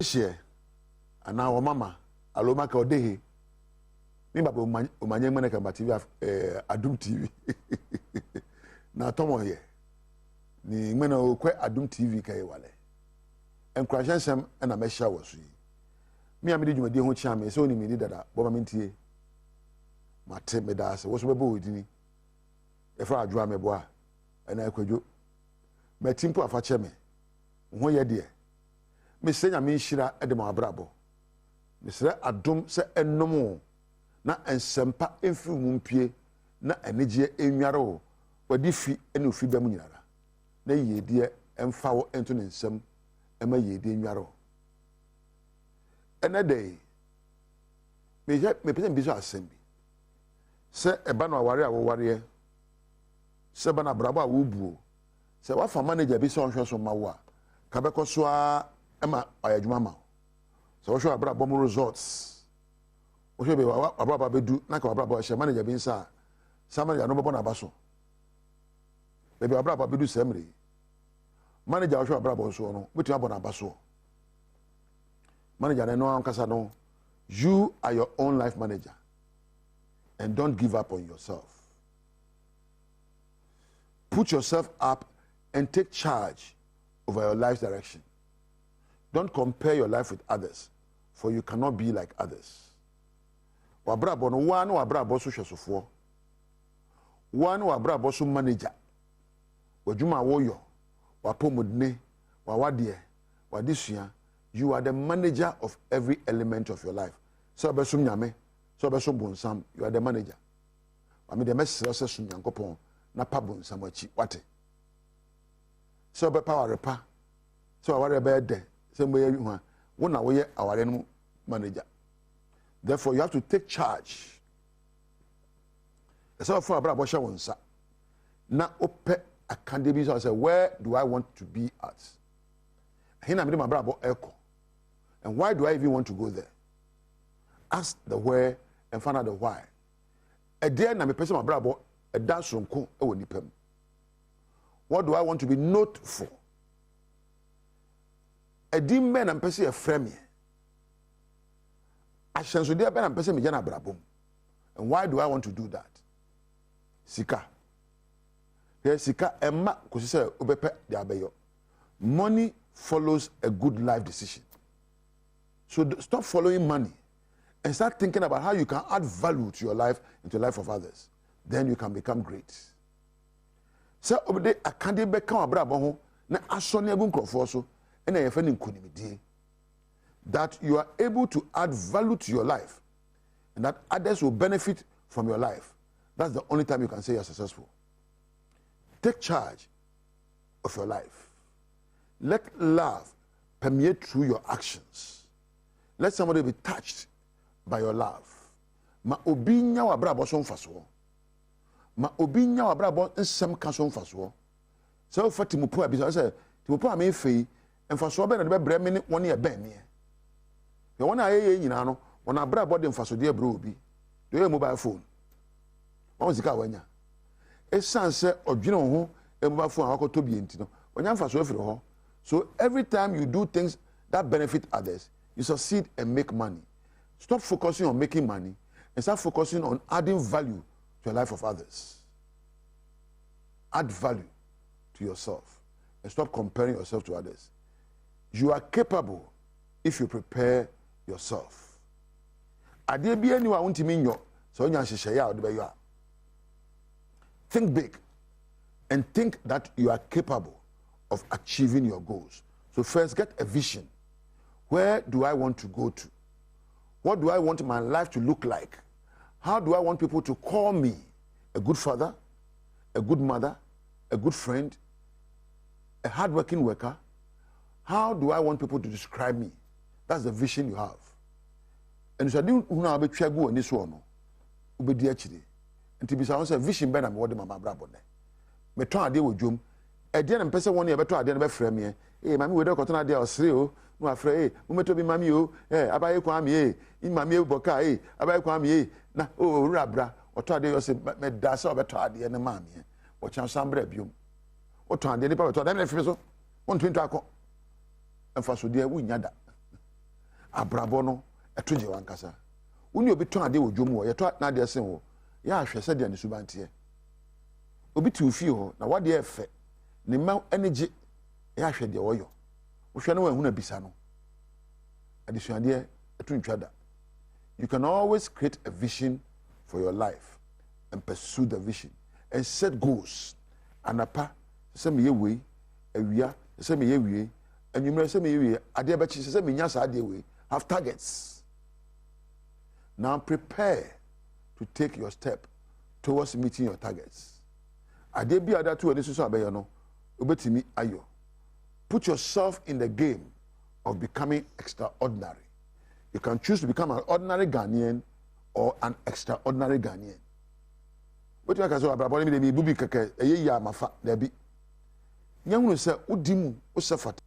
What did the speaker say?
share ana wo mama aloma ka odehe ni baba omanye ngene ka TV Adom TV na tomo ye ni ngene okwe Adom TV ka yewale Nkuranhyensem na mehya wosu yi mi amedi dwumadi ho chia me so ni mi dada bo ma mentie mate me da se wo so bebo odini e fra adwo amebo a na akwadwo matimpo afa che me ho ye de me senya me nhira e de ma abrabo me sere Adom se ennom na ensempa emfi mu mpie na enegye enware wo wadi fi ene ofi bam nyinara na yedie emfa wo ento ne nsam ema yedie enware wo ene dey me pese mbiso asem bi se eba no aware a wo ware se ba na brabo a wo buo se wa fa manager bi se onhwe so ma wo a ka be ko so a ema ayadwuma ma so wo hwe abrabo mo results wo hwe be abrabo bedu na ka abrabo hwe manager bi nsa sa manager no bo na baso be abrabo bedu semre manager wo hwe abrabo so no betu abo na baso manager no ankasa no you are your own life manager and don't give up on yourself. Put yourself up and take charge over your life's direction. Don't compare your life with others, for you cannot be like others. Wabrabo no one wabrabo so hwesofo. One wabrabo so manager. Wadwuma woyo, wapomodne, wawade, wadisua. You are the manager of every element of your life. So besum nyame, so besum bonsam, you are the manager. Ami de mesere se sum yankopon na pa bonsam achi wate. So be power repa. So aware be de, se mo ye hu a, wo na wo ye aware no manager. Therefore you have to take charge. So for abrabo hye wonsa. Na ope akande bi so say where do I want to be at? Hina me de abrabo eko. And why do I even want to go there? Ask the where and find out the why. A day na me person my brabo a dance sonko e wo nipam. What do I want to be known for? A dim man and person a frame. Action so there ben and person me jana brabom. And why do I want to do that? Sika. Here sika emma kosi se obepe de abeyo. Money follows a good life decision. So stop following money and start thinking about how you can add value to your life and to the life of others. Then you can become great. So obede akande be kan abrabo ho na asone agu nkrofo so na ye fa ni nkonimdie that you are able to add value to your life and that others will benefit from your life. That's the only time you can say you're successful. Take charge of your life. Let love permeate through your actions. Let somebody be touched by your love. Ma obinya wa brabo so mfaso. Ma obinya wa brabo nsem ka so mfaso. So fatimu po abi say timu po am fei mfaso be na be bre me ne woni e ben me. Ye wona ayeye nyina no wona brabo de mfaso de bro obi. Do your mobile phone. Won sika wanya. Esanse odwene ho e mobile phone akoto bi enti no. Wanya mfaso afiri ho. So every time you do things that benefit others, you succeed and make money. Stop focusing on making money and start focusing on adding value to the life of others. Add value to yourself and stop comparing yourself to others. You are capable if you prepare yourself. Ade bia ni wa wontimi nyo so nya hyehyeye a ode be yo a. Think big and think that you are capable of achieving your goals. So first get a vision. Where do I want to go to? What do I want my life to look like? How do I want people to call me? A good father, a good mother, a good friend, a hardworking worker? How do I want people to describe me? That's the vision you have. And so I didn't know about Chagu and this one. Ubedi actually. And to be say vision better than what my brabo. Me try deal with Jum. A dear and person 1 year better I didn't frame me. Hey, mammy, we don't cotton idea or srio. No afraid, umeto bi mami o, abaye kwami in mami boka abaye kwami na o rabra, oto ade yo se me da se obeto ade ne mami o chan sambre biom. Oto ade ni pa oto ade na fi so. On twin to akọ. Emfa so de wunya da. abrabɔ no ɛto gye wankasa woni obi tɔn ade wɔ dwom wɔ yɛtɔ na ade sen wɔ yɛ ahwɛ sɛ deɛ ne subanteɛ obi ti ofie hɔ na wade ɛfɛ ne ma ɛne gye yɛ ahwɛ deɛ wɔyɔ wohwɛ no wɔn bisa no adesuadeɛ ɛto ntwa da. You can always create a vision for your life and pursue the vision and set goals. Anapa sɛ me yɛ wei awia sɛ me yɛ wie anwummerɛ sɛ me yɛ wie adeɛ bɛkyi sɛ me nya saa adeɛ wei have targets. Now prepare to take your step towards meeting your targets. Adeɛ bi ada to ani so abɛyɛ no obetimi ayo. Put yourself in the game of becoming extraordinary. You can choose to become an ordinary Ghanaian or an extraordinary Ghanaian. But you can say, "Abraboni mi de mi bubi keke eye ya mafa debi." Nyahunu se odimu o sefata.